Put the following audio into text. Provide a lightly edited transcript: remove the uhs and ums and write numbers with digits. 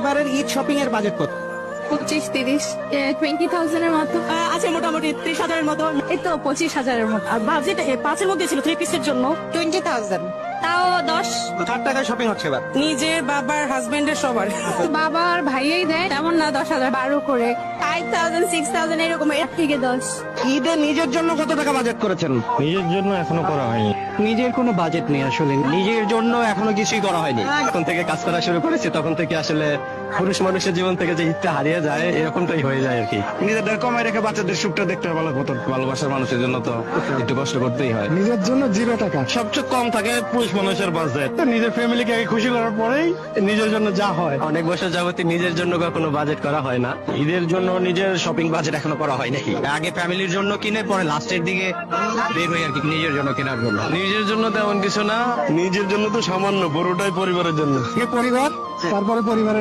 এবারের ঈদ শপিং এর বাজেট কত? 25-30 20,000 এর মতো। আছে মোটামুটি 30,000-এর মতো। এই তো 25,000 এর মতো। আর বাজেট 5-এর মধ্যে ছিল 3 পিসের জন্য 20,000। তাও 10। 60 টাকায় শপিং হচ্ছে এবার। নিজের, বাবার, হাজবেন্ডের, সবার। বাবার ভাইয়াই দেয়, তেমন না 10,000 12 করে 5,000 6,000 এরকম, এর থেকে 10। ঈদে নিজের জন্য কত টাকা বাজেট করেছেন? নিজের জন্য এখনো করা হয়নি। নিজের কোনো বাজেট নেই আসলে, নিজের জন্য এখনো কিছুই করা হয়নি। যখন থেকে কাজ করা শুরু করেছি তখন থেকে আসলে পুরুষ মানুষের জীবন থেকে যে ঈদটা হারিয়ে যায় এরকমটাই হয়ে যায় আর কি। নিজেদের কমাই রেখে বাচ্চাদের সুখটা দেখতে হয়, ভালো হতো। ভালোবাসার মানুষের জন্য তো একটু কষ্ট করতেই হয়। নিজের জন্য 0 টাকা। সবচেয়ে কম থাকে পুরুষ মানুষের বাজেট। নিজের ফ্যামিলিকে আগে খুশি করার পরেই নিজের জন্য যা হয়। অনেক বছর যাবতীয় নিজের জন্য কখনো বাজেট করা হয় না। ঈদের জন্য নিজের শপিং বাজেট এখনো করা হয় নাকি। আগে ফ্যামিলির জন্য কিনে পরে লাস্টের দিকে বের হই আর কি নিজের জন্য কেনার জন্য। নিজের জন্য তেমন কিছু না, নিজের জন্য তো সামান্য, বড়টাই পরিবারের জন্য। পরিবার, তারপরে পরিবারের